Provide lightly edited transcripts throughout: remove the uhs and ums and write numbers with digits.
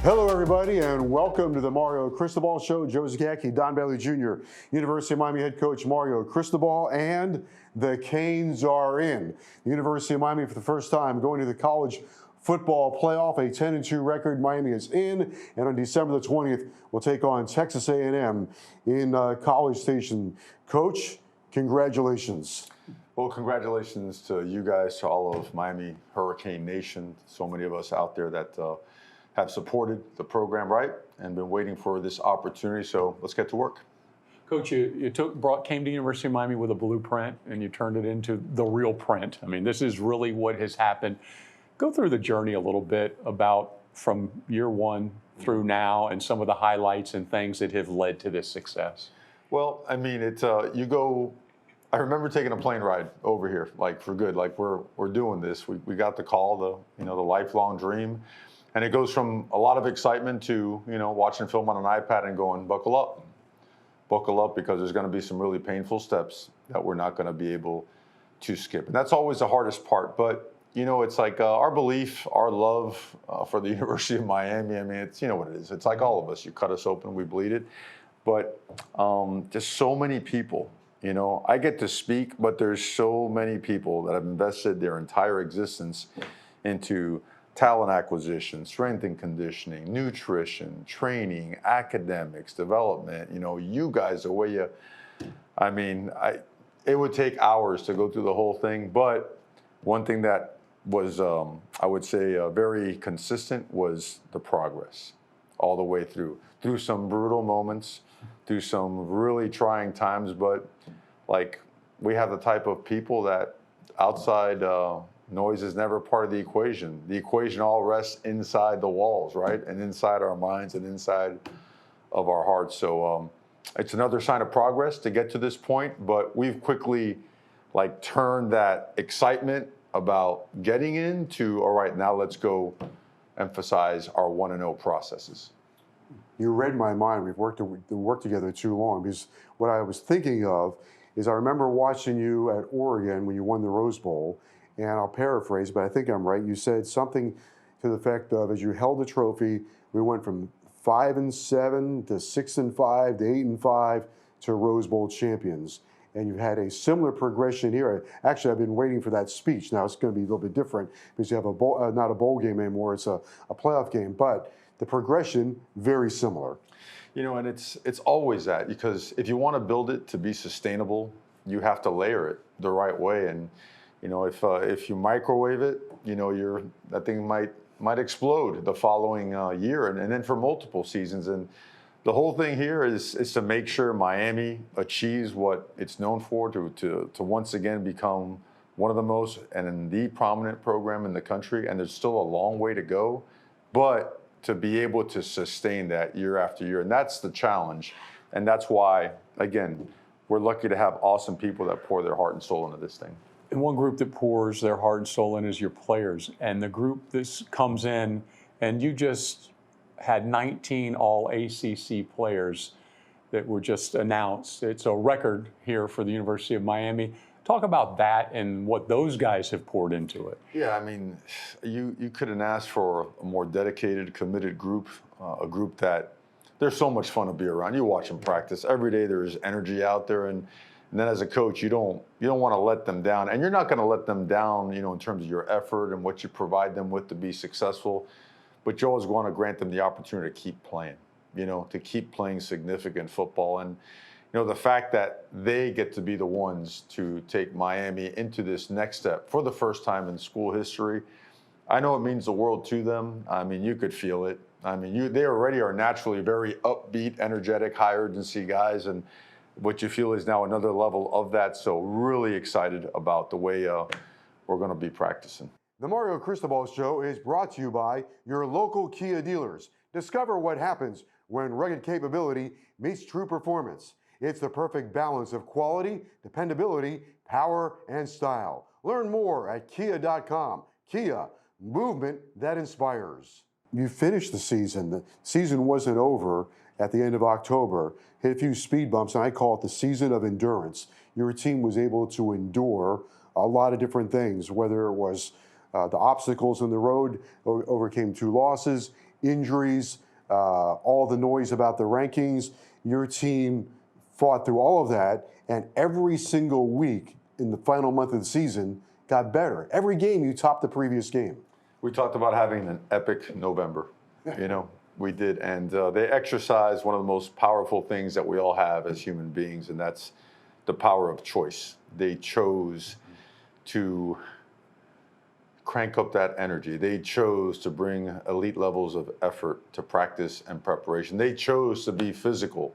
Hello, everybody, and welcome to the Mario Cristobal Show. Joe Zagacki, Don Bailey Jr., University of Miami head coach Mario Cristobal, and the Canes are in. The University of Miami, for the first time, going to the college football playoff, a 10-2 record. Miami is in, and on December the 20th, we'll take on Texas A&M in College Station. Coach, congratulations. Well, congratulations to you guys, to all of Miami Hurricane Nation, so many of us out there that have supported the program, right, and been waiting for this opportunity. So let's get to work. Coach, you came to University of Miami with a blueprint, and you turned it into the real print. I mean, this is really what has happened. Go through the journey a little bit about from year one through now, and some of the highlights and things that have led to this success. Well, I mean, I remember taking a plane ride over here, like for good, like we're doing this. We got the call, the lifelong dream. And it goes from a lot of excitement to, watching film on an iPad and going, buckle up, because there's going to be some really painful steps that we're not going to be able to skip. And that's always the hardest part. But, it's like our belief, our love for the University of Miami. I mean, it's, what it is. It's like all of us. You cut us open, we bleed it. But there's so many people, I get to speak, but there's so many people that have invested their entire existence into talent acquisition, strength and conditioning, nutrition, training, academics, development. You guys, the way it would take hours to go through the whole thing. But one thing that was, I would say, very consistent was the progress all the way through some brutal moments, through some really trying times. But like, we have the type of people that outside noise is never part of the equation. The equation all rests inside the walls, right? And inside our minds and inside of our hearts. So it's another sign of progress to get to this point, but we've quickly turned that excitement about getting into, all right, now let's go emphasize our 1-0 processes. You read my mind. We've worked together too long, because what I was thinking of is I remember watching you at Oregon when you won the Rose Bowl. And I'll paraphrase, but I think I'm right. You said something to the effect of, as you held the trophy, we went from 5-7 to 6-5 to 8-5 to Rose Bowl champions. And you've had a similar progression here. Actually, I've been waiting for that speech. Now it's going to be a little bit different because you have not a bowl game anymore. It's a playoff game. But the progression, very similar. And it's always that, because if you want to build it to be sustainable, you have to layer it the right way. And if you microwave it, that thing might explode the following year, and then for multiple seasons. And the whole thing here is to make sure Miami achieves what it's known for, to once again become one of the most and the prominent program in the country. And there's still a long way to go, but to be able to sustain that year after year, and that's the challenge. And that's why, again, we're lucky to have awesome people that pour their heart and soul into this thing. And one group that pours their heart and soul in is your players. And the group that comes in, and you just had 19 all-ACC players that were just announced. It's a record here for the University of Miami. Talk about that and what those guys have poured into it. Yeah, I mean, you couldn't ask for a more dedicated, committed group, a group that they're so much fun to be around. You watch them practice. Every day there's energy out there, and then as a coach, you don't want to let them down, and you're not going to let them down, in terms of your effort and what you provide them with to be successful. But you always want to grant them the opportunity to keep playing, to keep playing significant football. And the fact that they get to be the ones to take Miami into this next step for the first time in school history, I know it means the world to them. I mean, you could feel it. I mean, they already are naturally very upbeat, energetic, high urgency guys, and what you feel is now another level of that. So really excited about the way we're going to be practicing. The Mario Cristobal Show is brought to you by your local Kia dealers. Discover what happens when rugged capability meets true performance. It's the perfect balance of quality, dependability, power, and style. Learn more at kia.com. Kia, movement that inspires. You finished the season. The season wasn't over at the end of October. Hit a few speed bumps, and I call it the season of endurance. Your team was able to endure a lot of different things, whether it was the obstacles in the road, overcame 2 losses, injuries, all the noise about the rankings. Your team fought through all of that, and every single week in the final month of the season got better. Every game you topped the previous game. We talked about having an epic November, we did. And they exercised one of the most powerful things that we all have as human beings, and that's the power of choice. They chose to crank up that energy. They chose to bring elite levels of effort to practice and preparation. They chose to be physical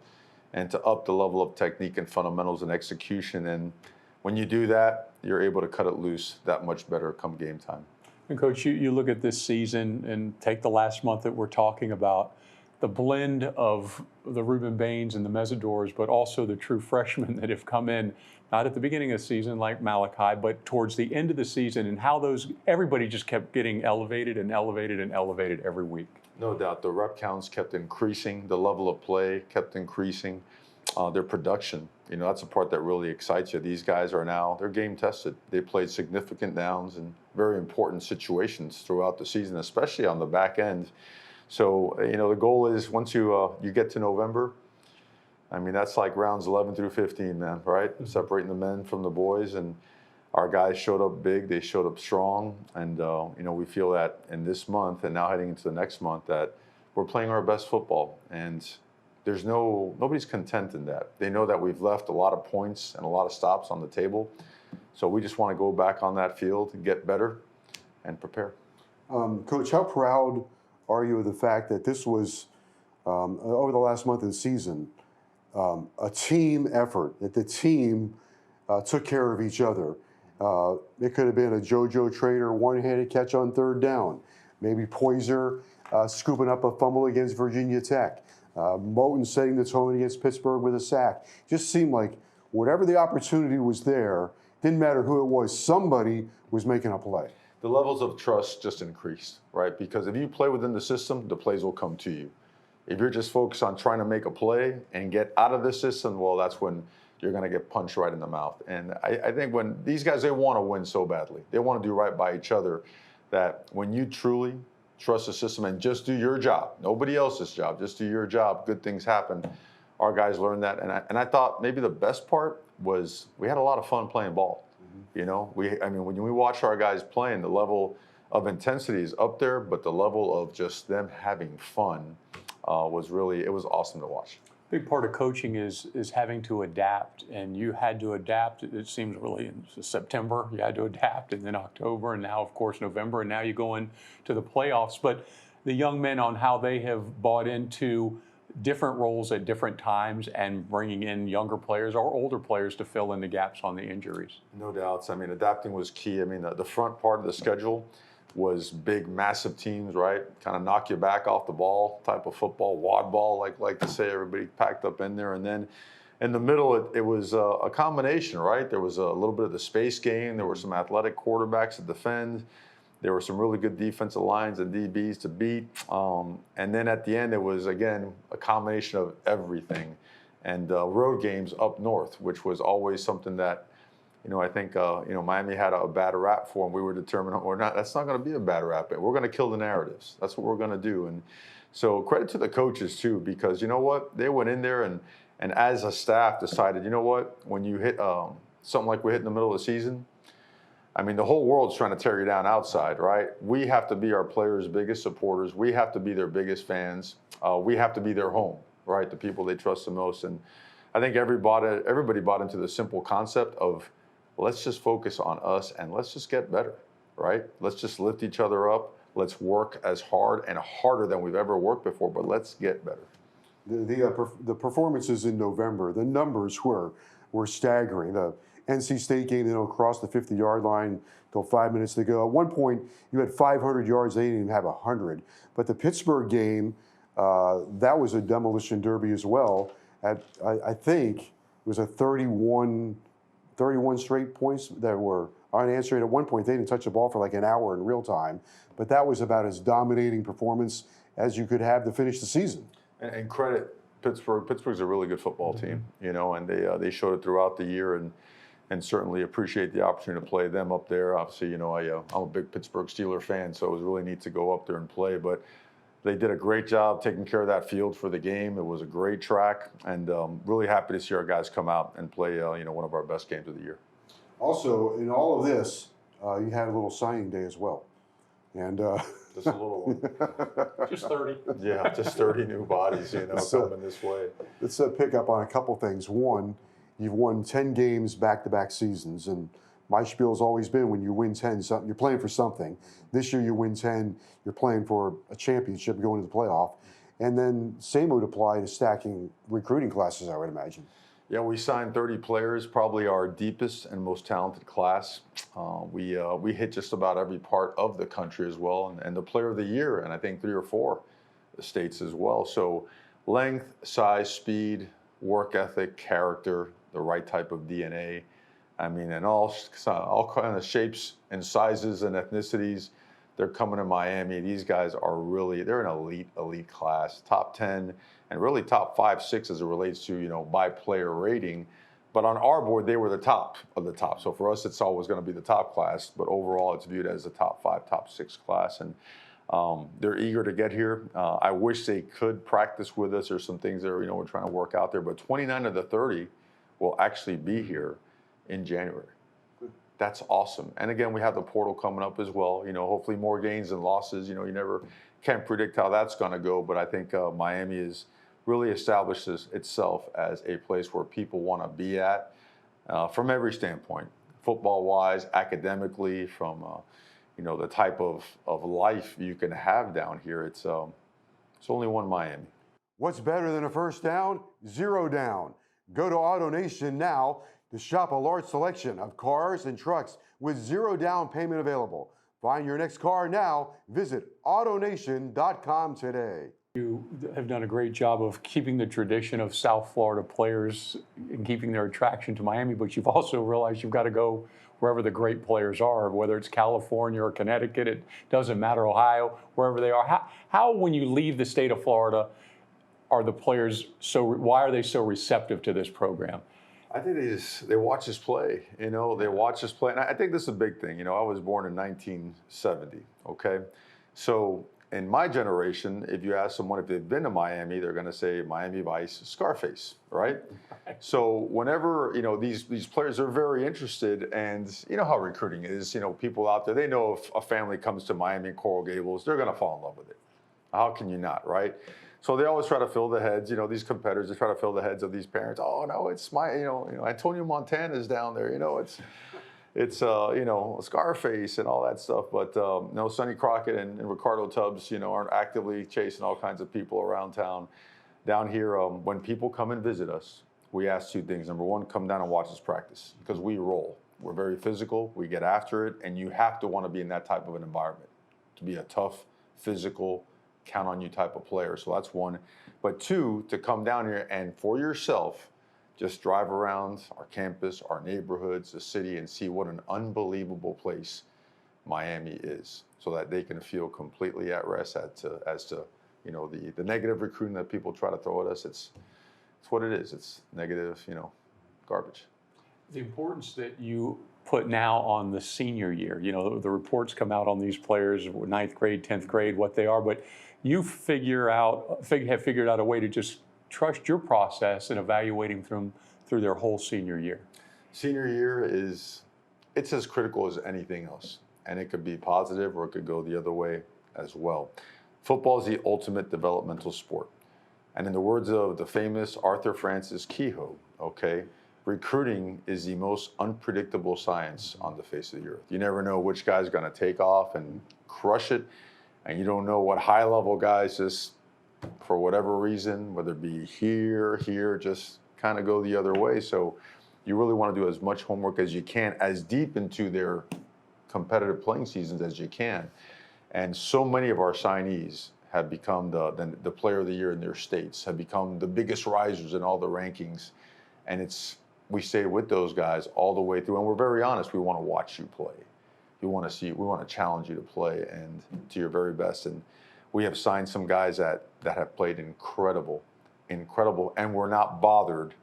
and to up the level of technique and fundamentals and execution. And when you do that, you're able to cut it loose that much better come game time. And Coach, you look at this season and take the last month that we're talking about, the blend of the Ruben Baines and the Mesidors, but also the true freshmen that have come in, not at the beginning of the season like Malachi, but towards the end of the season, and how everybody just kept getting elevated and elevated and elevated every week. No doubt. The rep counts kept increasing. The level of play kept increasing. Their production, that's the part that really excites you. These guys they're game tested. They played significant downs in very important situations throughout the season, especially on the back end. So, the goal is once you get to November, that's like rounds 11 through 15, man, right? Mm-hmm. Separating the men from the boys. And our guys showed up big. They showed up strong. And, we feel that in this month and now heading into the next month that we're playing our best football. And nobody's content in that. They know that we've left a lot of points and a lot of stops on the table. So we just want to go back on that field and get better and prepare. Coach, how proud are you of the fact that this was, over the last month of the season, a team effort, that the team took care of each other? It could have been a JoJo Trader one-handed catch on third down, maybe Poyser scooping up a fumble against Virginia Tech, Moton setting the tone against Pittsburgh with a sack. Just seemed like whatever the opportunity was there, didn't matter who it was, somebody was making a play. The levels of trust just increased, right? Because if you play within the system, the plays will come to you. If you're just focused on trying to make a play and get out of the system, well, that's when you're going to get punched right in the mouth. And I think when these guys, they want to win so badly. They want to do right by each other, that when you truly trust the system and just do your job, nobody else's job, just do your job, good things happen. Our guys learned that. And I thought maybe the best part was we had a lot of fun playing ball. Mm-hmm. When we watch our guys playing, the level of intensity is up there, but the level of just them having fun was awesome to watch. Big part of coaching is having to adapt, and you had to adapt. It seems really in September you had to adapt, and then October, and now of course November, and now you go into the playoffs. But the young men on how they have bought into different roles at different times and bringing in younger players or older players to fill in the gaps on the injuries. No doubts. Adapting was key. The front part of the schedule was big, massive teams, right? Kind of knock you back off the ball type of football, wad ball, like to say, everybody packed up in there. And then in the middle, it was a combination, right? There was a little bit of the space game. There were some athletic quarterbacks to defend. There were some really good defensive lines and DBs to beat. And then at the end, it was, again, a combination of everything. And road games up north, which was always something that, I think, Miami had a bad rap for, and we were determined that's not going to be a bad rap. We're going to kill the narratives. That's what we're going to do. And so credit to the coaches, too, because you know what? They went in there and as a staff decided, you know what? When you hit something like we hit in the middle of the season, the whole world's trying to tear you down outside, right? We have to be our players' biggest supporters. We have to be their biggest fans. We have to be their home, right? The people they trust the most. And I think everybody bought into the simple concept of, let's just focus on us and let's just get better, right? Let's just lift each other up. Let's work as hard and harder than we've ever worked before, but let's get better. The performances in November, the numbers were staggering. The NC State game, they don't cross the 50-yard line until 5 minutes to go. At one point, you had 500 yards. They didn't even have 100. But the Pittsburgh game, that was a demolition derby as well. I think it was a 31 straight points that were unanswered. At one point, they didn't touch the ball for like an hour in real time. But that was about as dominating performance as you could have to finish the season. And credit Pittsburgh. Pittsburgh's a really good football team, and they showed it throughout the year, and certainly appreciate the opportunity to play them up there. Obviously, I'm a big Pittsburgh Steelers fan, so it was really neat to go up there and play. But They did a great job taking care of that field for the game. It was a great track, and really happy to see our guys come out and play, one of our best games of the year. Also, in all of this, you had a little signing day as well. And Just a little one. Just 30. Yeah, just 30 new bodies, coming this way. let's pick up on a couple things. One, you've won 10 games back-to-back seasons, and my spiel has always been when you win 10, something you're playing for something. This year you win 10, you're playing for a championship, going to the playoff. And then same would apply to stacking recruiting classes, I would imagine. Yeah, we signed 30 players, probably our deepest and most talented class. We hit just about every part of the country as well, and the player of the year, and I think 3 or 4 states as well. So length, size, speed, work ethic, character, the right type of DNA. I mean, and all kind of shapes and sizes and ethnicities. They're coming to Miami. These guys are they're an elite class, top 10, and really top 5, 6 as it relates to, by player rating. But on our board, they were the top of the top. So for us, it's always going to be the top class. But overall, it's viewed as the top 5, top 6 class. And they're eager to get here. I wish they could practice with us. There's some things that we're trying to work out there. But 29 of the 30 will actually be here in January. That's awesome. And again, we have the portal coming up as well. Hopefully more gains than losses. You never can't predict how that's going to go. But I think Miami is really establishes itself as a place where people want to be at from every standpoint, football-wise, academically, from the type of life you can have down here. It's only one Miami. What's better than a first down? 0 down. Go to AutoNation now to shop a large selection of cars and trucks with 0 down payment available. Find your next car now. Visit AutoNation.com today. You have done a great job of keeping the tradition of South Florida players and keeping their attraction to Miami, but you've also realized you've got to go wherever the great players are, whether it's California or Connecticut, it doesn't matter, Ohio, wherever they are. How when you leave the state of Florida, are the players why are they so receptive to this program? I think they watch us play, they watch us play. And I think this is a big thing. I was born in 1970, okay? So in my generation, if you ask someone if they've been to Miami, they're going to say Miami Vice, Scarface, right? So whenever, these players are very interested, and you know how recruiting is, people out there, they know if a family comes to Miami and Coral Gables, they're going to fall in love with it. How can you not, right? So they always try to fill the heads, these competitors, they try to fill the heads of these parents. Oh, no, it's Antonio Montana's down there, it's Scarface and all that stuff. But no, Sonny Crockett and Ricardo Tubbs, aren't actively chasing all kinds of people around town. Down here, when people come and visit us, we ask 2 things. Number 1, come down and watch us practice, because we roll. We're very physical, we get after it, and you have to want to be in that type of an environment to be a tough, physical, count on you type of player. So that's 1. But 2, to come down here and for yourself, just drive around our campus, our neighborhoods, the city, and see what an unbelievable place Miami is, so that they can feel completely at rest as to the negative recruiting that people try to throw at us. It's what it is. It's negative, garbage. The importance that you put now on the senior year, the reports come out on these players, 9th grade, 10th grade, what they are, but you have figured out a way to just trust your process in evaluating them through their whole senior year. Senior year it's as critical as anything else, and it could be positive or it could go the other way as well. Football is the ultimate developmental sport, and in the words of the famous Arthur Francis Kehoe, okay, recruiting is the most unpredictable science on the face of the earth. You never know which guy's going to take off and crush it, and you don't know what high-level guys just, for whatever reason, whether it be here, just kind of go the other way. So you really want to do as much homework as you can, as deep into their competitive playing seasons as you can. And so many of our signees have become the player of the year in their states, have become the biggest risers in all the rankings. And we stay with those guys all the way through. And we're very honest, we want to watch you play. We want to challenge you to play and to your very best. And we have signed some guys that have played incredible, and we're not bothered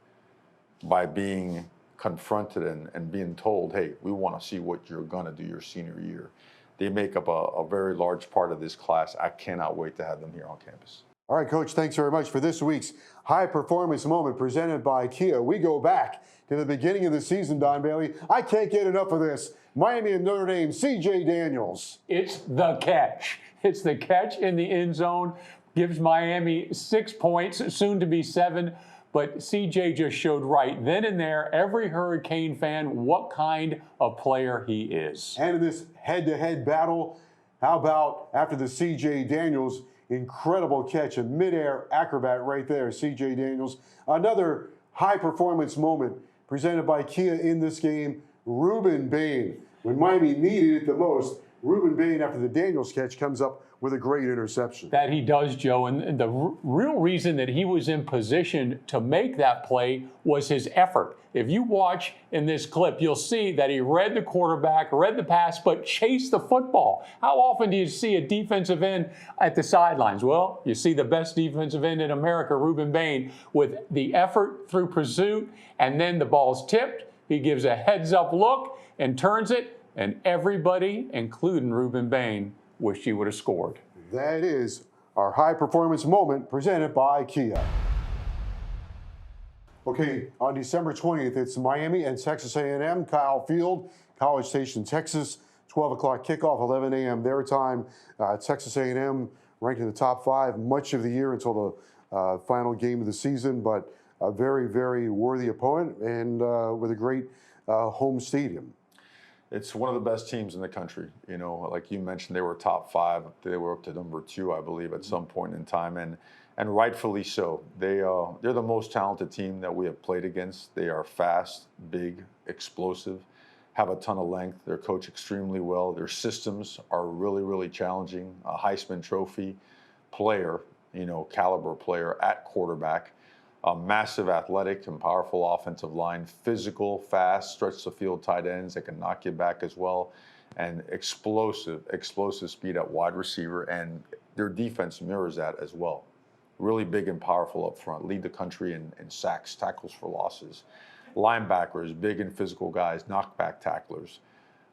by being confronted and being told, hey, we want to see what you're going to do your senior year. they make up a very large part of this class. I cannot wait to have them here on campus. All right, Coach, thanks very much for this week's High Performance Moment presented by Kia. We go back to the beginning of the season, Don Bailey. I can't get enough of this. Miami and Notre Dame, C.J. Daniels. It's the catch. It's the catch in the end zone. Gives Miami 6 points, soon to be 7. But CJ just showed right then and there, every Hurricane fan, what kind of player he is. And in this head-to-head battle, how about after the C.J. Daniels incredible catch, a midair acrobat right there, C.J. Daniels. Another high-performance moment presented by Kia in this game, Ruben Bain. When Miami needed it the most, Ruben Bain, after the Daniels catch, comes up with a great interception. That he does, Joe. And the real reason that he was in position to make that play was his effort. If you watch in this clip, you'll see that he read the quarterback, read the pass, but chased the football. How often do you see a defensive end at the sidelines? Well, you see the best defensive end in America, Ruben Bain, with the effort through pursuit, and then the ball's tipped. He gives a heads-up look and turns it, and everybody, including Ruben Bain, wished he would have scored. That is our high-performance moment presented by Kia. Okay, on December 20th, it's Miami and Texas A&M, Kyle Field, College Station, Texas, 12 o'clock kickoff, 11 a.m. their time. Texas A&M ranked in the top 5 much of the year until the final game of the season, but a very, very worthy opponent and with a great home stadium. It's one of the best teams in the country. You know, like you mentioned, they were top 5. They were up to number 2, I believe, at some point in time, and rightfully so. They're the most talented team that we have played against. They are fast, big, explosive, have a ton of length. They're coached extremely well. Their systems are really, really challenging. A Heisman Trophy player, you know, caliber player at quarterback. A massive athletic and powerful offensive line, physical, fast, stretch the field tight ends that can knock you back as well, and explosive speed at wide receiver, and their defense mirrors that as well. Really big and powerful up front, lead the country in sacks, tackles for losses. Linebackers, big and physical guys, knockback tacklers.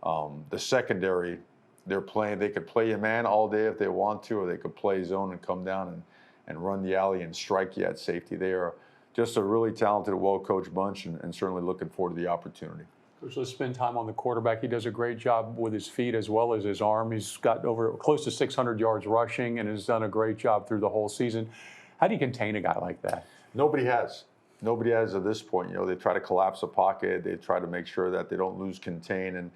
The secondary, they could play a man all day if they want to, or they could play zone and come down and run the alley and strike you at safety. They are just a really talented, well-coached bunch, and certainly looking forward to the opportunity. Coach, let's spend time on the quarterback. He does a great job with his feet as well as his arm. He's got over close to 600 yards rushing and has done a great job through the whole season. How do you contain a guy like that? Nobody has. Nobody has at this point. You know, they try to collapse the pocket. They try to make sure that they don't lose contain, and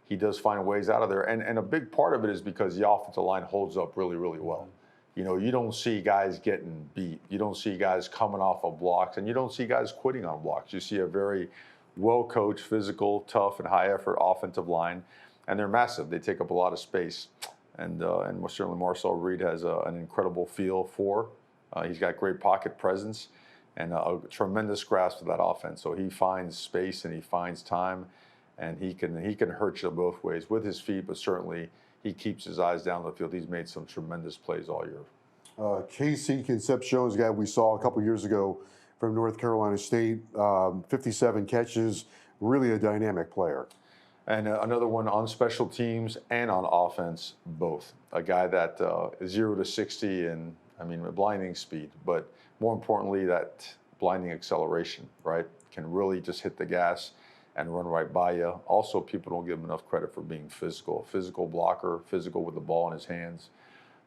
he does find ways out of there. And a big part of it is because the offensive line holds up really, really well. You know, you don't see guys getting beat. You don't see guys coming off of blocks, and you don't see guys quitting on blocks. You see a very well-coached, physical, tough, and high-effort offensive line, and they're massive. They take up a lot of space, and certainly Marcel Reed has an incredible feel for. He's got great pocket presence and a tremendous grasp of that offense. So he finds space and he finds time, and he can hurt you both ways with his feet, but certainly he keeps his eyes down the field. He's made some tremendous plays all year. Casey Concepcion is a guy we saw a couple years ago from North Carolina State, 57 catches, really a dynamic player. And another one on special teams and on offense, both. A guy that 0 to 60 and, blinding speed, but more importantly, that blinding acceleration, right? Can really just hit the gas and run right by you. Also, people don't give him enough credit for being physical. Physical blocker, physical with the ball in his hands.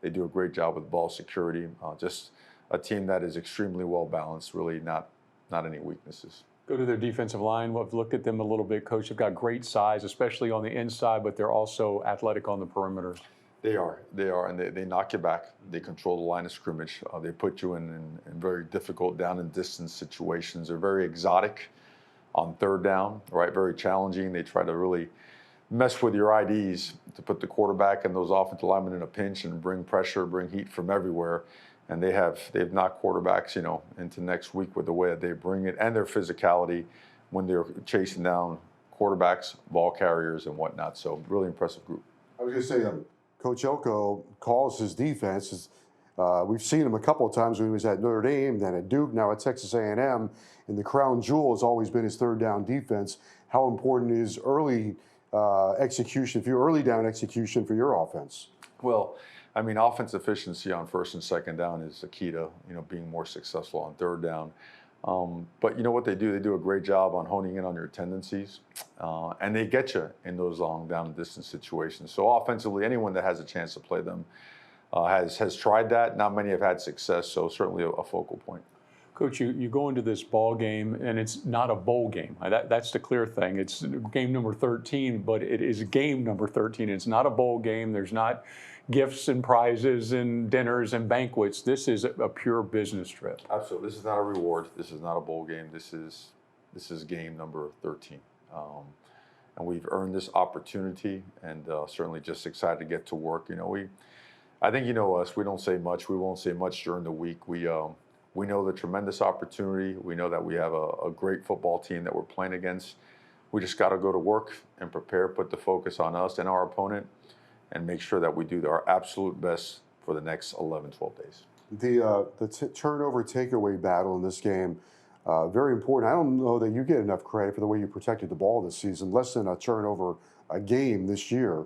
They do a great job with ball security. Just a team that is extremely well balanced, really not any weaknesses. Go to their defensive line. We've looked at them a little bit, Coach. They've got great size, especially on the inside, but they're also athletic on the perimeter. They are, and they knock you back. They control the line of scrimmage. They put you in very difficult down and distance situations. They're very exotic on third down, right? Very challenging. They try to really mess with your IDs to put the quarterback and those offensive linemen in a pinch and bring pressure, bring heat from everywhere. And they've knocked quarterbacks, into next week with the way that they bring it and their physicality when they're chasing down quarterbacks, ball carriers, and whatnot. So really impressive group. I was going to say, Coach Elko calls his defense. We've seen him a couple of times when he was at Notre Dame, then at Duke, now at Texas A&M. And the crown jewel has always been his third down defense. How important is early execution, for your early down execution for your offense? Well, I mean, offense efficiency on first and second down is the key to being more successful on third down. But you know what they do? They do a great job on honing in on your tendencies, and they get you in those long down and distance situations. So offensively, anyone that has a chance to play them has tried that. Not many have had success, so certainly a focal point. Coach, you go into this ball game, and it's not a bowl game. That's the clear thing. It's game number 13, but it is game number 13. It's not a bowl game. There's not gifts and prizes and dinners and banquets. This is a pure business trip. Absolutely. This is not a reward. This is not a bowl game. This is game number 13. And we've earned this opportunity, and certainly just excited to get to work. I think you know us. We don't say much. We won't say much during the week. We know the tremendous opportunity. We know that we have a great football team that we're playing against. We just got to go to work and prepare, put the focus on us and our opponent, and make sure that we do our absolute best for the next 11, 12 days. The turnover takeaway battle in this game, very important. I don't know that you get enough credit for the way you protected the ball this season. Less than a turnover a game this year.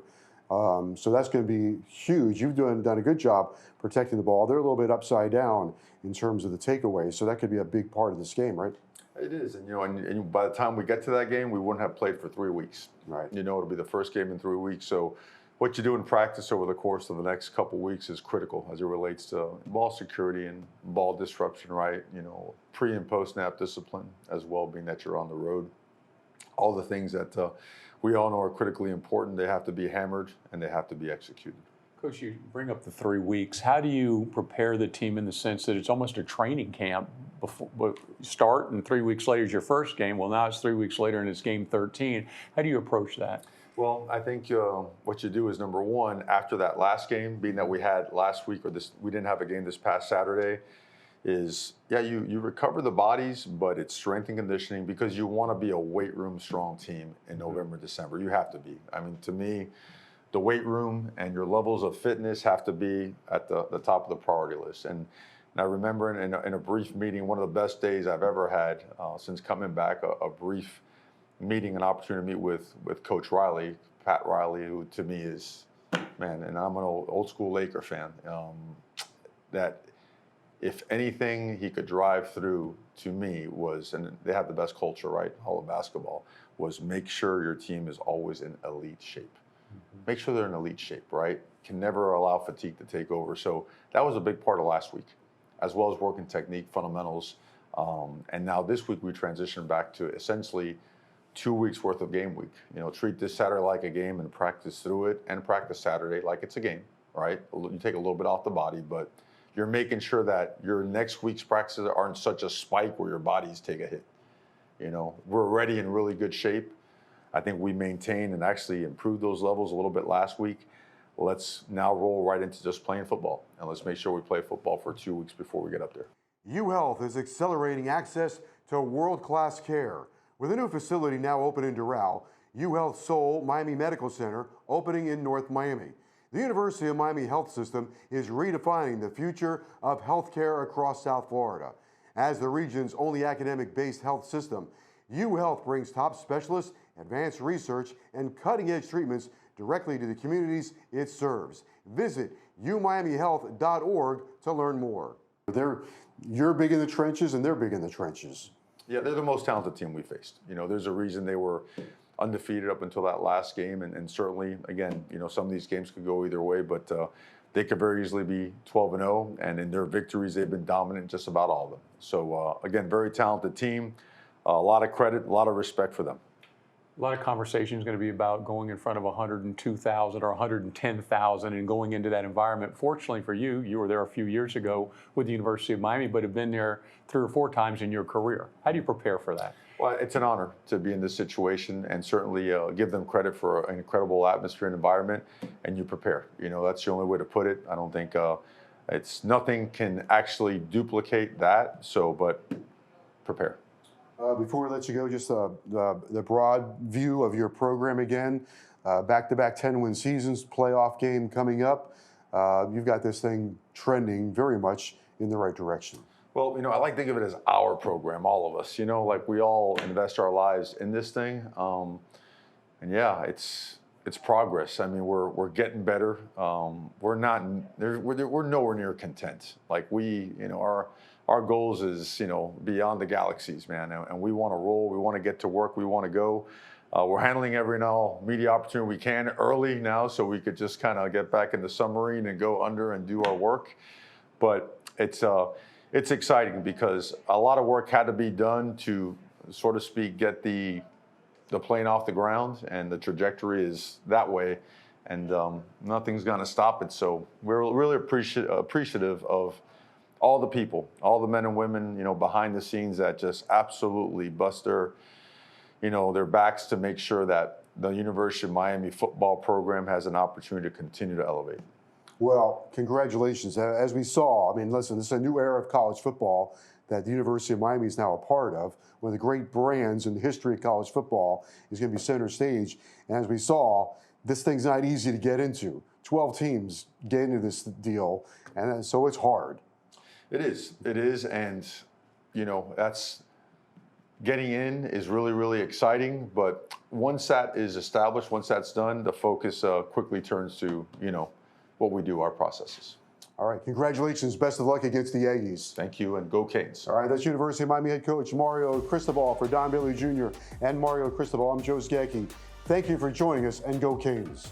So that's going to be huge. You've done a good job protecting the ball. They're a little bit upside down in terms of the takeaways, so that could be a big part of this game, right? It is, and by the time we get to that game, we wouldn't have played for 3 weeks. Right. It'll be the first game in 3 weeks. So what you do in practice over the course of the next couple weeks is critical as it relates to ball security and ball disruption, right? Pre and post snap discipline as well, being that you're on the road. All the things that we all know are critically important. They have to be hammered and they have to be executed. Coach, you bring up the 3 weeks. How do you prepare the team in the sense that it's almost a training camp before you start, and 3 weeks later is your first game? Well, now it's 3 weeks later and it's game 13. How do you approach that? Well, I think what you do is, number one, after that last game, being that we had last week, we didn't have a game this past Saturday, is you recover the bodies, but it's strength and conditioning, because you want to be a weight room strong team in November, December. You have to be. I mean, to me, the weight room and your levels of fitness have to be at the top of the priority list. And I remember in a brief meeting, one of the best days I've ever had since coming back, a brief meeting, an opportunity to meet with Coach Riley, Pat Riley, who to me is, man, and I'm an old school Laker fan, that if anything he could drive through to me was, and they have the best culture, right, all of basketball, was make sure your team is always in elite shape. Make sure they're in elite shape, right? Can never allow fatigue to take over. So that was a big part of last week, as well as working technique, fundamentals. And now this week we transitioned back to essentially 2 weeks worth of game week. Treat this Saturday like a game and practice through it, and practice Saturday like it's a game, right? You take a little bit off the body, but you're making sure that your next week's practices aren't such a spike where your bodies take a hit. We're already in really good shape. I think we maintained and actually improved those levels a little bit last week. Let's now roll right into just playing football, and let's make sure we play football for 2 weeks before we get up there. UHealth is accelerating access to world-class care. With a new facility now open in Doral, UHealth Seoul Miami Medical Center opening in North Miami. The University of Miami Health System is redefining the future of healthcare across South Florida. As the region's only academic-based health system, UHealth brings top specialists, advanced research, and cutting-edge treatments directly to the communities it serves. Visit umiamihealth.org to learn more. You're big in the trenches, and they're big in the trenches. Yeah, they're the most talented team we faced. There's a reason they were undefeated up until that last game, and certainly, again, some of these games could go either way, but they could very easily be 12-0, and in their victories, they've been dominant in just about all of them. So, again, very talented team, a lot of credit, a lot of respect for them. A lot of conversation is going to be about going in front of 102,000 or 110,000 and going into that environment. Fortunately for you, you were there a few years ago with the University of Miami, but have been there 3 or 4 times in your career. How do you prepare for that? Well, it's an honor to be in this situation, and certainly give them credit for an incredible atmosphere and environment, and you prepare. That's the only way to put it. I don't think nothing can actually duplicate that, but prepare. Before we let you go, just the broad view of your program again. Back-to-back 10-win seasons, playoff game coming up. You've got this thing trending very much in the right direction. Well, I like to think of it as our program, all of us. Like we all invest our lives in this thing. yeah, it's progress. I mean, we're getting better. We're not we're nowhere near content. Like our goals is beyond the galaxies, man, and we want to roll. We want to get to work. We want to go. We're handling every now media opportunity we can early now, so we could just kind of get back in the submarine and go under and do our work. But it's exciting because a lot of work had to be done to, so to speak, get the plane off the ground, and the trajectory is that way, and nothing's going to stop it. So we're really appreciative of all the people, all the men and women, behind the scenes that just absolutely bust their backs to make sure that the University of Miami football program has an opportunity to continue to elevate. Well, congratulations. As we saw, I mean, listen, this is a new era of college football that the University of Miami is now a part of. One of the great brands in the history of college football is going to be center stage. And as we saw, this thing's not easy to get into. 12 teams get into this deal, and so it's hard. It is, and that's getting in is really, really exciting. But once that is established, once that's done, the focus quickly turns to what we do, our processes. All right, congratulations. Best of luck against the Aggies. Thank you, and go Canes. All right, that's University of Miami head coach Mario Cristobal. For Don Bailey Jr. and Mario Cristobal, I'm Joe Zagacki. Thank you for joining us, and go Canes.